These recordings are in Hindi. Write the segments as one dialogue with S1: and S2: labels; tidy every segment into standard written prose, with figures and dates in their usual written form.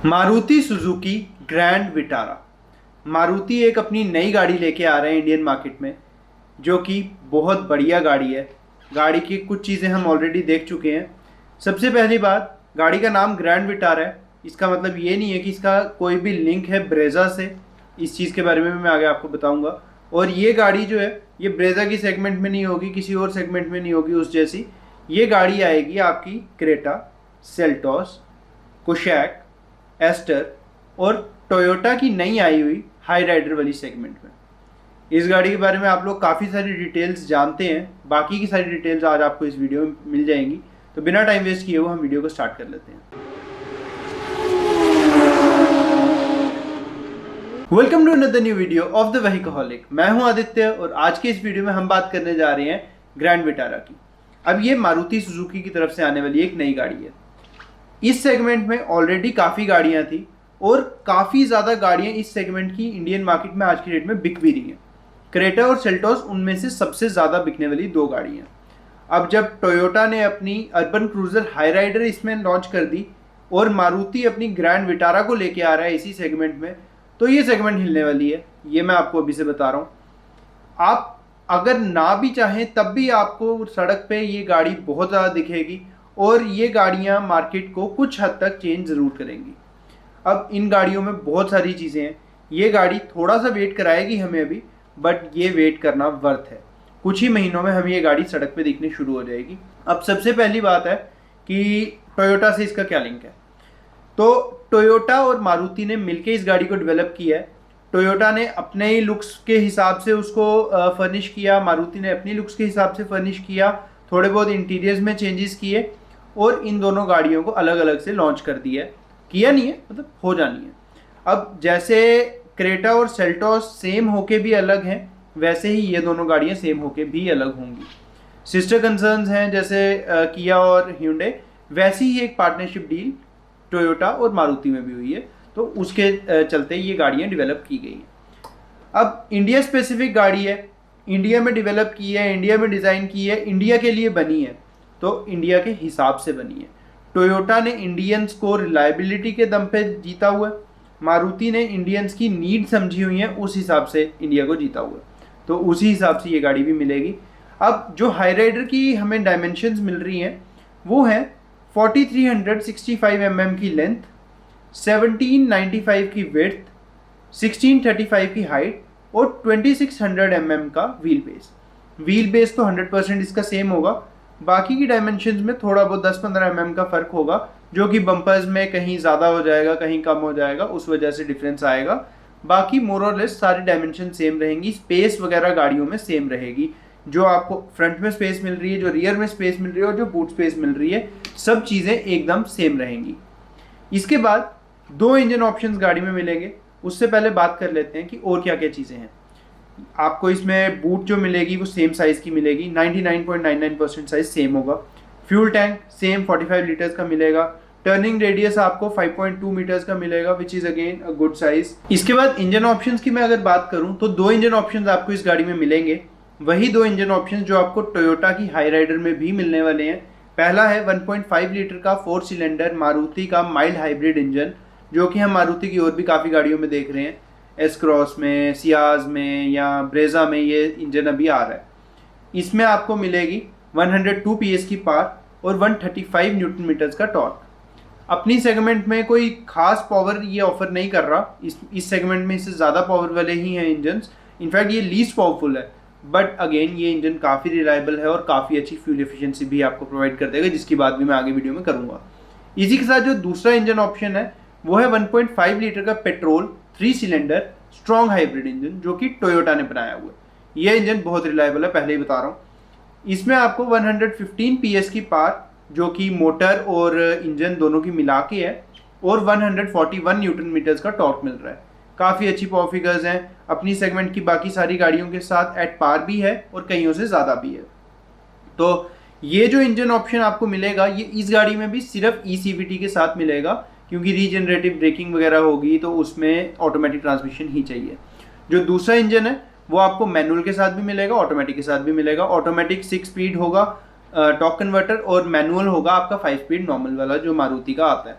S1: Maruti Suzuki grand Vitara. Maruti एक अपनी नई गाड़ी लेके आ रहे हैं इंडियन मार्केट में, जो कि बहुत बढ़िया गाड़ी है। गाड़ी की कुछ चीज़ें हम ऑलरेडी देख चुके हैं। सबसे पहली बात, गाड़ी का नाम ग्रैंड विटारा है। इसका मतलब ये नहीं है कि इसका कोई भी लिंक है ब्रेजा से। इस चीज़ के बारे में मैं आगे आपको बताऊंगा। और ये गाड़ी जो है ये ब्रेजा की सेगमेंट में नहीं होगी, किसी और सेगमेंट में नहीं होगी उस जैसी। ये गाड़ी आएगी आपकी क्रेटा, सेल्टॉस, कोशैक, एस्टर और टोयोटा की नई आई हुई हाई राइडर वाली सेगमेंट में। इस गाड़ी के बारे में आप लोग काफ़ी सारी डिटेल्स जानते हैं। बाकी की सारी डिटेल्स आज आपको इस वीडियो में मिल जाएंगी। तो बिना टाइम वेस्ट किए हुए हम वीडियो को स्टार्ट कर लेते हैं। Welcome to another new video of the Weekaholic. मैं हूं आदित्य और आज के इस वीडियो में हम बात करने जा रहे हैं ग्रैंड विटारा की। अब ये मारुति सुजुकी की तरफ से आने वाली एक नई गाड़ी है। इस सेगमेंट में ऑलरेडी काफ़ी गाड़ियां थी और काफ़ी ज़्यादा गाड़ियां इस सेगमेंट की इंडियन मार्केट में आज की डेट में बिक भी रही हैं। क्रेटा और सेल्टॉस उनमें से सबसे ज़्यादा बिकने वाली दो गाड़ियां। अब जब टोयोटा ने अपनी अर्बन क्रूजर हाई राइडर इसमें लॉन्च कर दी और मारुति अपनी ग्रैंड विटारा को लेके आ रहा है इसी सेगमेंट में, तो ये सेगमेंट हिलने वाली है। ये मैं आपको अभी से बता रहा हूँ। आप अगर ना भी चाहें तब भी आपको सड़क पे ये गाड़ी बहुत ज़्यादा दिखेगी और ये गाड़ियाँ मार्केट को कुछ हद तक चेंज ज़रूर करेंगी। अब इन गाड़ियों में बहुत सारी चीज़ें हैं। ये गाड़ी थोड़ा सा वेट कराएगी हमें अभी, बट ये वेट करना वर्थ है। कुछ ही महीनों में हमें ये गाड़ी सड़क पे दिखनी शुरू हो जाएगी। अब सबसे पहली बात है कि टोयोटा से इसका क्या लिंक है। तो टोयोटा और मारुति ने मिलकर इस गाड़ी को डेवलप किया है। टोयोटा ने अपने ही लुक्स के हिसाब से उसको फर्निश किया, मारुति ने अपनी लुक्स के हिसाब से फर्निश किया, थोड़े बहुत इंटीरियर्स में चेंजेस किए और इन दोनों गाड़ियों को अलग अलग से लॉन्च कर दिया है। किया नहीं है, मतलब हो जानी है। अब जैसे क्रेटा और सेल्टॉस सेम होके भी अलग हैं, वैसे ही ये दोनों गाड़ियाँ सेम होके भी अलग होंगी। सिस्टर कंसर्न्स हैं जैसे किया और ह्यूंडई, वैसी ही एक पार्टनरशिप डील टोयोटा और मारुति में भी हुई है। तो उसके चलते ये गाड़ियाँ डेवलप की गई हैं। अब इंडिया स्पेसिफिक गाड़ी है, इंडिया में डेवलप की है, इंडिया में डिज़ाइन की है, इंडिया के लिए बनी है, तो इंडिया के हिसाब से बनी है। टोयोटा ने इंडियंस को रिलायबिलिटी के दम पे जीता हुआ है, मारुति ने इंडियंस की नीड समझी हुई है, उस हिसाब से इंडिया को जीता हुआ है। तो उसी हिसाब से ये गाड़ी भी मिलेगी। अब जो हाई राइडर की हमें डायमेंशंस मिल रही हैं वो है 4365 mm की लेंथ, 1795 की विड्थ, 1635 की हाइट और 2600 mm का व्हील बेस। व्हील बेस तो 100% इसका सेम होगा। बाकी की डायमेंशंस में थोड़ा बहुत 10-15 mm का फ़र्क होगा, जो कि बम्पर्स में कहीं ज़्यादा हो जाएगा, कहीं कम हो जाएगा, उस वजह से डिफरेंस आएगा। बाकी मोर और लेस सारी डायमेंशन सेम रहेंगी। स्पेस वगैरह गाड़ियों में सेम रहेगी। जो आपको फ्रंट में स्पेस मिल रही है, जो रियर में स्पेस मिल रही है और जो बूट स्पेस मिल रही है, सब चीज़ें एकदम सेम रहेंगी। इसके बाद दो इंजन ऑप्शंस गाड़ी में मिलेंगे। उससे पहले बात कर लेते हैं कि और क्या क्या चीज़ें हैं। आपको इसमें बूट जो मिलेगी वो सेम साइज़ की मिलेगी, 99.99% साइज सेम होगा। फ्यूल टैंक सेम 45 लीटर्स का मिलेगा। टर्निंग रेडियस आपको 5.2 मीटर्स का मिलेगा, which is again a good size. इसके बाद इंजन ऑप्शंस की मैं अगर बात करूं तो दो इंजन ऑप्शंस आपको इस गाड़ी में मिलेंगे। वही दो इंजन ऑप्शंस जो आपको टोयोटा की हाई राइडर में भी मिलने वाले हैं। पहला है 1.5 लीटर का 4 सिलेंडर मारुति का माइल्ड हाइब्रिड इंजन, जो कि हम मारुति की और भी काफ़ी गाड़ियों में देख रहे हैं। एस क्रॉस में, सियाज में या ब्रेजा में ये इंजन अभी आ रहा है। इसमें आपको मिलेगी 102 PS की पावर और 135 न्यूटन मीटर्स का टॉर्क। अपनी सेगमेंट में कोई खास पावर ये ऑफर नहीं कर रहा। इस सेगमेंट में इससे ज़्यादा पावर वाले ही हैं इंजन्स। इनफैक्ट ये लीस्ट पावरफुल है, बट अगेन ये इंजन काफ़ी रिलायबल है और काफ़ी अच्छी फ्यूल एफिशिएंसी भी आपको प्रोवाइड कर देगा, जिसकी बात भी मैं आगे वीडियो में करूँगा। इसी के साथ जो दूसरा इंजन ऑप्शन है वो है 1.5 लीटर का petrol 3 cylinder strong hybrid engine, जो कि टोयोटा ने बनाया हुआ है। यह इंजन बहुत रिलायबल है, पहले ही बता रहा हूँ। इसमें आपको 115 PS की पावर, जो कि मोटर और इंजन दोनों की मिला के है, और 141 न्यूटन मीटर्स का टॉर्क मिल रहा है। काफ़ी अच्छी पावर फिगर्स हैं। अपनी सेगमेंट की बाकी सारी गाड़ियों के साथ एट पार भी है और कईयों से ज़्यादा भी है। तो ये जो इंजन ऑप्शन आपको मिलेगा ये इस गाड़ी में भी सिर्फ ECVT के साथ मिलेगा, क्योंकि रीजनरेटिव ब्रेकिंग वगैरह होगी तो उसमें ऑटोमेटिक ट्रांसमिशन ही चाहिए। जो दूसरा इंजन है वो आपको मैनुअल के साथ भी मिलेगा, ऑटोमेटिक के साथ भी मिलेगा। ऑटोमेटिक 6 स्पीड होगा टॉर्क कन्वर्टर और मैनुअल होगा आपका 5 स्पीड नॉर्मल वाला जो मारुति का आता है।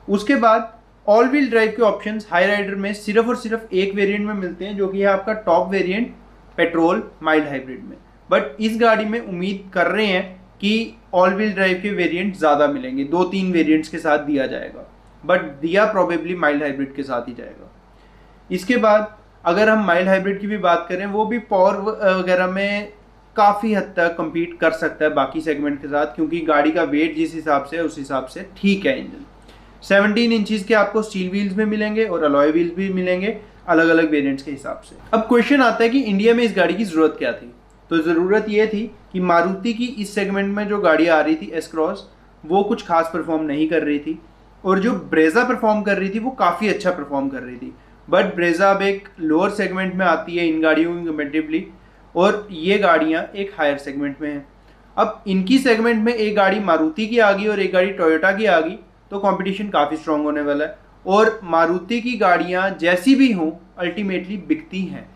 S1: उसके बाद ऑल व्हील ड्राइव के ऑप्शंस हाई राइडर में सिर्फ और सिर्फ एक वेरिएंट में मिलते हैं, जो कि है आपका top variant petrol mild hybrid में। बट इस गाड़ी में उम्मीद कर रहे हैं कि ऑल व्हील ड्राइव के वेरिएंट ज़्यादा मिलेंगे, 2-3 वेरिएंट्स के साथ दिया जाएगा, बट दिया प्रोबेबली माइल्ड हाइब्रिड के साथ ही जाएगा। इसके बाद अगर हम माइल्ड हाइब्रिड की भी बात करें, वो भी पावर वगैरह में काफ़ी हद तक कम्पीट कर सकता है बाकी सेगमेंट के साथ, क्योंकि गाड़ी का वेट जिस हिसाब से है उस हिसाब से ठीक है। इंजन 17 इंचज़ के आपको स्टील व्हील्स में मिलेंगे और अलॉय व्हील्स भी मिलेंगे अलग अलग वेरिएंट्स के हिसाब से। अब क्वेश्चन आता है कि इंडिया में इस गाड़ी की ज़रूरत क्या थी। तो ज़रूरत ये थी कि मारुति की इस सेगमेंट में जो गाड़ी आ रही थी एस क्रॉस, वो कुछ खास परफॉर्म नहीं कर रही थी, और जो ब्रेजा परफॉर्म कर रही थी वो काफ़ी अच्छा परफॉर्म कर रही थी। बट ब्रेजा अब एक लोअर सेगमेंट में आती है इन गाड़ियों की कंपेरेटिवली, और ये गाड़ियाँ एक हायर सेगमेंट में हैं। अब इनकी सेगमेंट में एक गाड़ी मारुति की आ गई और एक गाड़ी टोयोटा की आ गई, तो कंपटीशन काफ़ी स्ट्रांग होने वाला है। और मारुति की गाड़ियाँ जैसी भी हों अल्टीमेटली बिकती हैं,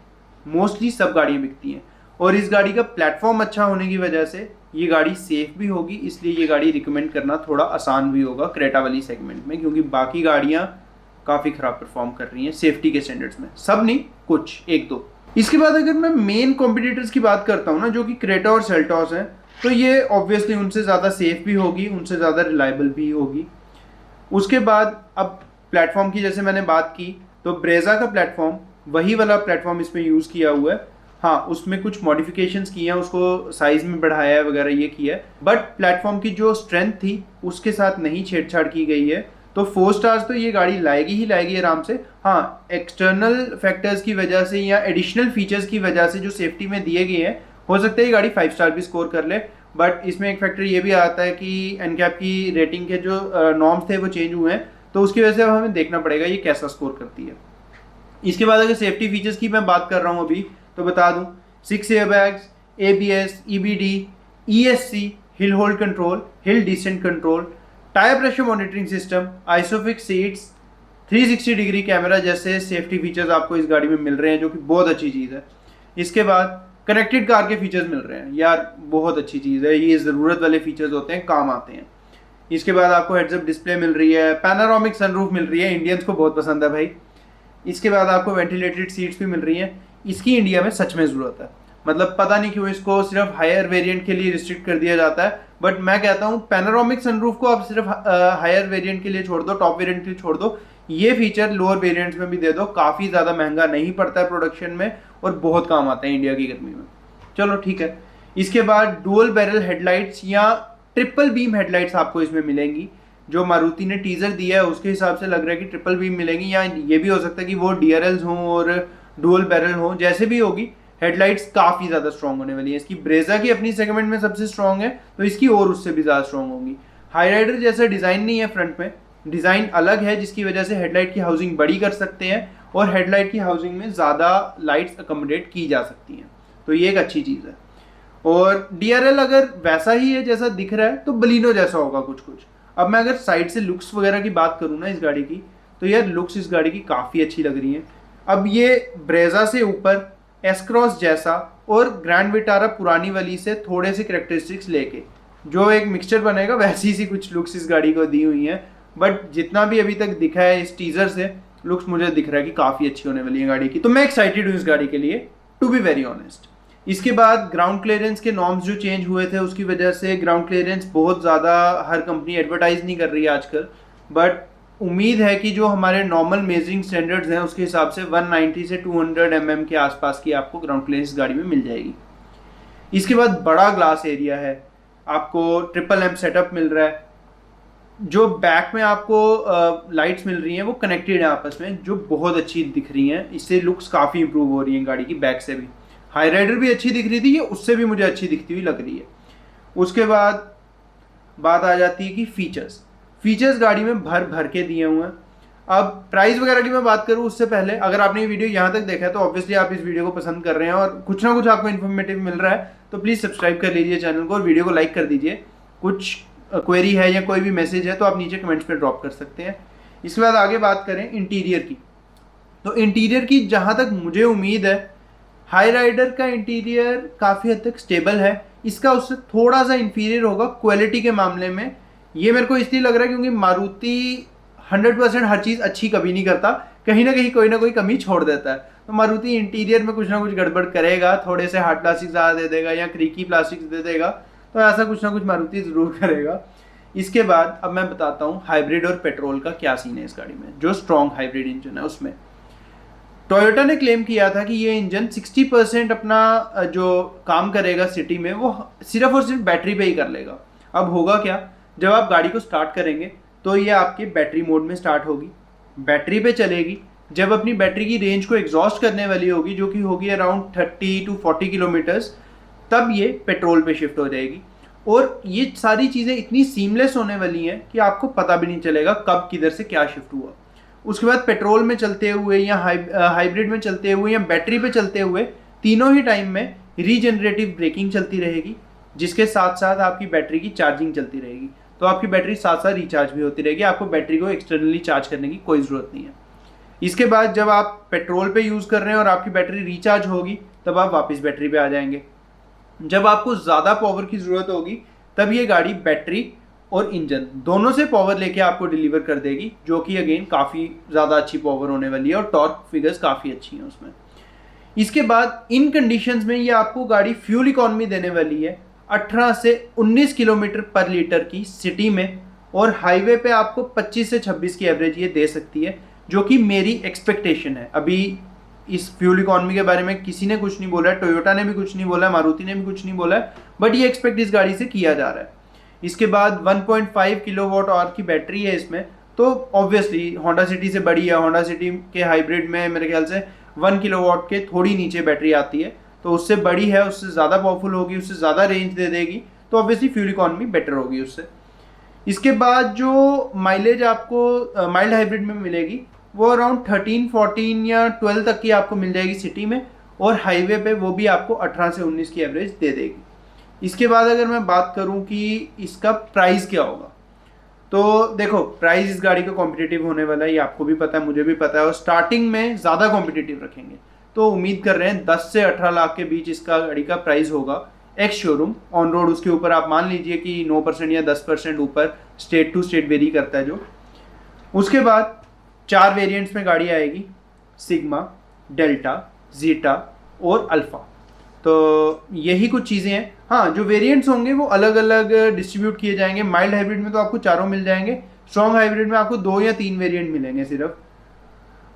S1: मोस्टली सब गाड़ियाँ बिकती हैं, और इस गाड़ी का प्लेटफॉर्म अच्छा होने की वजह से ये गाड़ी सेफ भी होगी, इसलिए ये गाड़ी रिकमेंड करना थोड़ा आसान भी होगा क्रेटा वाली सेगमेंट में, क्योंकि बाकी गाड़ियाँ काफ़ी ख़राब परफॉर्म कर रही हैं सेफ्टी के स्टैंडर्ड्स में, सब नहीं, कुछ एक दो। इसके बाद अगर मैं मेन कॉम्पिटिटर्स की बात करता हूँ ना, जो कि क्रेटा और सेल्टॉस हैं, तो ये ऑब्वियसली उनसे ज़्यादा सेफ भी होगी, उनसे ज़्यादा रिलायबल भी होगी। उसके बाद अब प्लेटफॉर्म की जैसे मैंने बात की, तो ब्रेजा का प्लेटफॉर्म वही वाला प्लेटफॉर्म इसमें यूज़ किया हुआ है। हाँ, उसमें कुछ मॉडिफिकेशंस किए हैं, उसको साइज़ में बढ़ाया है वगैरह, ये किया है, बट प्लेटफॉर्म की जो स्ट्रेंथ थी उसके साथ नहीं छेड़छाड़ की गई है। तो 4 स्टार्स तो ये गाड़ी लाएगी ही लाएगी आराम से। हाँ, एक्सटर्नल फैक्टर्स की वजह से या एडिशनल फीचर्स की वजह से जो सेफ्टी में दिए गए हैं, हो सकता है ये गाड़ी 5 स्टार भी स्कोर कर ले। बट इसमें एक फैक्टर ये भी आता है कि एनकैप की रेटिंग के जो नॉर्म्स थे वो चेंज हुए हैं, तो उसकी वजह से अब हमें देखना पड़ेगा ये कैसा स्कोर करती है। इसके बाद अगर सेफ्टी फीचर्स की मैं बात कर रहा हूँ अभी, तो बता दूँ 6 airbags, ABS, EBD, ESC, hill hold control, hill descent control, tyre pressure monitoring system, isofix seats, 360 degree camera जैसे सेफ्टी फीचर्स आपको इस गाड़ी में मिल रहे हैं, जो कि बहुत अच्छी चीज़ है। इसके बाद कनेक्टेड कार के फीचर्स मिल रहे हैं, यार बहुत अच्छी चीज़ है, ये ज़रूरत वाले फीचर्स होते हैं, काम आते हैं। इसके बाद आपको हेड्सअप डिस्प्ले मिल रही है, पैनारोमिक सनरूफ मिल रही है, इंडियंस को बहुत पसंद है भाई। इसके बाद आपको वेंटिलेटेड सीट्स भी मिल रही हैं, इसकी इंडिया में सच में ज़रूरत है। मतलब पता नहीं क्यों इसको सिर्फ हायर वेरिएंट के लिए रिस्ट्रिक्ट कर दिया जाता है, बट मैं कहता हूँ पैनोरामिक सनरूफ को आप सिर्फ हायर वेरिएंट के लिए छोड़ दो, टॉप वेरिएंट के लिए छोड़ दो, ये फीचर लोअर वेरिएंट्स में भी दे दो, काफ़ी ज़्यादा महंगा नहीं पड़ता है प्रोडक्शन में और बहुत काम आता है इंडिया की गर्मी में। चलो ठीक है। इसके बाद डुअल बैरल हेडलाइट्स या ट्रिपल बीम हेडलाइट्स आपको इसमें मिलेंगी, जो मारुति ने टीजर दिया है उसके हिसाब से लग रहा है कि ट्रिपल बीम मिलेंगी, या ये भी हो सकता है कि वो DRLs हों और डुअल बैरल हों, जैसे भी होगी हेडलाइट्स काफ़ी ज़्यादा स्ट्रॉन्ग होने वाली है। इसकी ब्रेजा की अपनी सेगमेंट में सबसे स्ट्रॉन्ग है, तो इसकी और उससे भी ज़्यादा स्ट्रॉन्ग होंगी। हाई राइडर जैसा डिज़ाइन नहीं है, फ्रंट में डिज़ाइन अलग है, जिसकी वजह से हेडलाइट की हाउसिंग बड़ी कर सकते हैं और हेडलाइट की हाउसिंग में ज़्यादा लाइट्स अकोमोडेट की जा सकती हैं, तो ये एक अच्छी चीज़ है। और DRL अगर वैसा ही है जैसा दिख रहा है तो बलिनो जैसा होगा कुछ कुछ। अब मैं अगर साइड से लुक्स वगैरह की बात करूँ ना इस गाड़ी की, तो यार लुक्स इस गाड़ी की काफ़ी अच्छी लग रही हैं। अब ये ब्रेजा से ऊपर एस क्रॉस जैसा और ग्रैंड विटारा पुरानी वाली से थोड़े से कैरेक्टरिस्टिक्स लेके जो एक मिक्सचर बनेगा, वैसी सी कुछ लुक्स इस गाड़ी को दी हुई हैं। बट जितना भी अभी तक दिखा है इस टीजर से, लुक्स मुझे दिख रहा है कि काफ़ी अच्छी होने वाली है गाड़ी की, तो मैं एक्साइटेड हूँ इस गाड़ी के लिए, टू बी वेरी ऑनेस्ट। इसके बाद ग्राउंड क्लियरेंस के नॉर्म्स जो चेंज हुए थे, उसकी वजह से ग्राउंड क्लियरेंस बहुत ज़्यादा हर कंपनी एडवर्टाइज नहीं कर रही है आजकल, बट उम्मीद है कि जो हमारे नॉर्मल मेजरिंग स्टैंडर्ड्स हैं उसके हिसाब से 190 से 200 mm के आसपास की आपको ग्राउंड क्लियरेंस गाड़ी में मिल जाएगी। इसके बाद बड़ा ग्लास एरिया है, आपको ट्रिपल एम्प सेटअप मिल रहा है, जो बैक में आपको लाइट्स मिल रही हैं वो कनेक्टेड है आपस में, जो बहुत अच्छी दिख रही हैं। इससे लुक्स काफ़ी इंप्रूव हो रही हैं गाड़ी की बैक से भी। हाई राइडर भी अच्छी दिख रही थी, ये उससे भी मुझे अच्छी दिखती हुई लग रही है। उसके बाद बात आ जाती है कि फीचर्स गाड़ी में भर भर के दिए हुए हैं। अब प्राइस वगैरह की मैं बात करूँ उससे पहले, अगर आपने ये वीडियो यहाँ तक देखा है तो ऑब्वियसली आप इस वीडियो को पसंद कर रहे हैं और कुछ ना कुछ आपको इन्फॉर्मेटिव मिल रहा है, तो प्लीज़ सब्सक्राइब कर लीजिए चैनल को और वीडियो को लाइक कर दीजिए। कुछ क्वेरी है या कोई भी मैसेज है तो आप नीचे कमेंट्स में ड्रॉप कर सकते हैं। इसके बाद आगे बात करें इंटीरियर की, तो इंटीरियर की जहाँ तक मुझे उम्मीद है, हाई राइडर का इंटीरियर काफ़ी हद तक स्टेबल है, इसका उससे थोड़ा सा इंफीरियर होगा क्वालिटी के मामले में। ये मेरे को इसलिए लग रहा है क्योंकि मारुति 100% हर चीज़ अच्छी कभी नहीं करता, कहीं ना कहीं कोई ना कोई कमी छोड़ देता है। तो मारुति इंटीरियर में कुछ ना कुछ गड़बड़ करेगा, थोड़े से हार्ड प्लास्टिक ज़्यादा दे देगा या क्रीकी प्लास्टिक दे देगा, तो ऐसा कुछ ना कुछ मारुति ज़रूर करेगा। इसके बाद अब मैं बताता हूँ हाइब्रिड और पेट्रोल का क्या सीन है इस गाड़ी में। जो स्ट्रॉन्ग हाइब्रिड इंजन है उसमें टोयोटा ने क्लेम किया था कि ये इंजन 60% अपना जो काम करेगा सिटी में वो सिर्फ और सिर्फ बैटरी पे ही कर लेगा। अब होगा क्या, जब आप गाड़ी को स्टार्ट करेंगे तो ये आपके बैटरी मोड में स्टार्ट होगी, बैटरी पे चलेगी। जब अपनी बैटरी की रेंज को एग्जॉस्ट करने वाली होगी, जो कि होगी अराउंड 30 to 40 किलोमीटर्स, तब ये पेट्रोल पे शिफ्ट हो जाएगी। और ये सारी चीज़ें इतनी सीमलेस होने वाली हैं कि आपको पता भी नहीं चलेगा कब किधर से क्या शिफ्ट हुआ। उसके बाद पेट्रोल में चलते हुए या हाइब्रिड में चलते हुए या बैटरी पे चलते हुए, तीनों ही टाइम में रीजनरेटिव ब्रेकिंग चलती रहेगी, जिसके साथ साथ आपकी बैटरी की चार्जिंग चलती रहेगी। तो आपकी बैटरी साथ साथ रिचार्ज भी होती रहेगी, आपको बैटरी को एक्सटर्नली चार्ज करने की कोई ज़रूरत नहीं है। इसके बाद जब आप पेट्रोल पे यूज़ कर रहे हैं और आपकी बैटरी रिचार्ज होगी, तब आप वापस बैटरी पे आ जाएंगे। जब आपको ज़्यादा पावर की ज़रूरत होगी, तब ये गाड़ी बैटरी और इंजन दोनों से पावर लेके आपको डिलीवर कर देगी, जो कि अगेन काफ़ी ज़्यादा अच्छी पावर होने वाली है और टॉर्क फिगर्स काफ़ी अच्छी हैं उसमें। इसके बाद इन कंडीशंस में ये आपको गाड़ी फ्यूल इकॉनमी देने वाली है 18 से 19 किलोमीटर पर लीटर की सिटी में, और हाईवे पे आपको 25 से 26 की एवरेज ये दे सकती है, जो कि मेरी एक्सपेक्टेशन है। अभी इस फ्यूल इकॉनमी के बारे में किसी ने कुछ नहीं बोला है, टोयोटा ने भी कुछ नहीं बोला है, मारुति ने भी कुछ नहीं बोला है, बट ये एक्सपेक्ट इस गाड़ी से किया जा रहा है। इसके बाद 1.5 किलोवाट आवर की बैटरी है इसमें, तो ऑब्वियसली होंडा सिटी से बड़ी है। होंडा सिटी के हाइब्रिड में मेरे ख्याल से 1 किलोवाट के थोड़ी नीचे बैटरी आती है, तो उससे बड़ी है, उससे ज़्यादा पावरफुल होगी, उससे ज़्यादा रेंज दे देगी, तो ऑब्वियसली फ्यूल इकॉनमी बेटर होगी उससे। इसके बाद जो माइलेज आपको माइल्ड हाइब्रिड में मिलेगी वो अराउंड 13, 14 या 12 तक की आपको मिल जाएगी सिटी में, और हाईवे पे वो भी आपको 18 से 19 की एवरेज दे देगी। इसके बाद अगर मैं बात करूं कि इसका प्राइस क्या होगा, तो देखो प्राइस इस गाड़ी का कॉम्पिटिटिव होने वाला है, ये आपको भी पता है, मुझे भी पता है, और स्टार्टिंग में ज़्यादा कॉम्पिटिटिव रखेंगे। तो उम्मीद कर रहे हैं 10 से 18 लाख के बीच इसका गाड़ी का प्राइस होगा एक्स शोरूम। ऑन रोड उसके ऊपर आप मान लीजिए कि 9% या 10% ऊपर स्टेट टू स्टेट वेरी करता है जो। उसके बाद 4 वेरिएंट्स में गाड़ी आएगी, सिग्मा, डेल्टा, जीटा और अल्फा। तो यही कुछ चीज़ें हैं। हाँ, जो वेरिएंट्स होंगे वो अलग अलग डिस्ट्रीब्यूट किए जाएंगे। माइल्ड हाइब्रिड में तो आपको चारों मिल जाएंगे, स्ट्रॉन्ग हाइब्रिड में आपको 2 या 3 वेरिएंट मिलेंगे सिर्फ।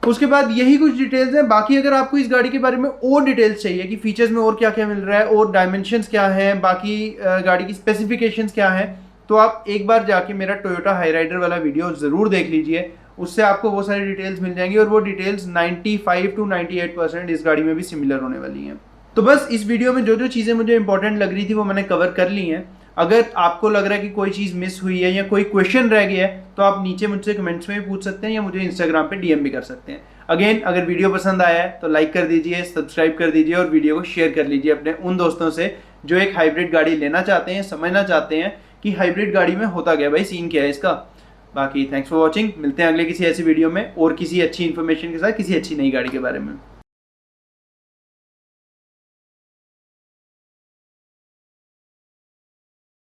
S1: उसके बाद यही कुछ डिटेल्स हैं। बाकी अगर आपको इस गाड़ी के बारे में और डिटेल्स चाहिए कि फीचर्स में और क्या क्या मिल रहा है और डायमेंशंस क्या हैं, बाकी गाड़ी की स्पेसिफिकेशंस क्या हैं, तो आप एक बार जाके मेरा टोयोटा हाईराइडर वाला वीडियो ज़रूर देख लीजिए, उससे आपको वो सारी डिटेल्स मिल जाएंगी, और वो डिटेल्स 95 to 98% इस गाड़ी में भी सिमिलर होने वाली हैं। तो बस इस वीडियो में जो जो चीज़ें मुझे इंपॉर्टेंट लग रही थी वो मैंने कवर कर ली हैं। अगर आपको लग रहा है कि कोई चीज़ मिस हुई है या कोई क्वेश्चन रह गया है, तो आप नीचे मुझसे कमेंट्स में भी पूछ सकते हैं या मुझे इंस्टाग्राम पे डीएम भी कर सकते हैं। अगेन, अगर वीडियो पसंद आया है तो लाइक कर दीजिए, सब्सक्राइब कर दीजिए और वीडियो को शेयर कर लीजिए अपने उन दोस्तों से जो एक हाइब्रिड गाड़ी लेना चाहते हैं, समझना चाहते हैं कि हाइब्रिड गाड़ी में होता क्या भाई, सीन क्या है इसका। बाकी थैंक्स फॉर वॉचिंग, मिलते हैं अगले किसी ऐसी वीडियो में और किसी अच्छी इन्फॉर्मेशन के साथ, किसी अच्छी नई गाड़ी के बारे में।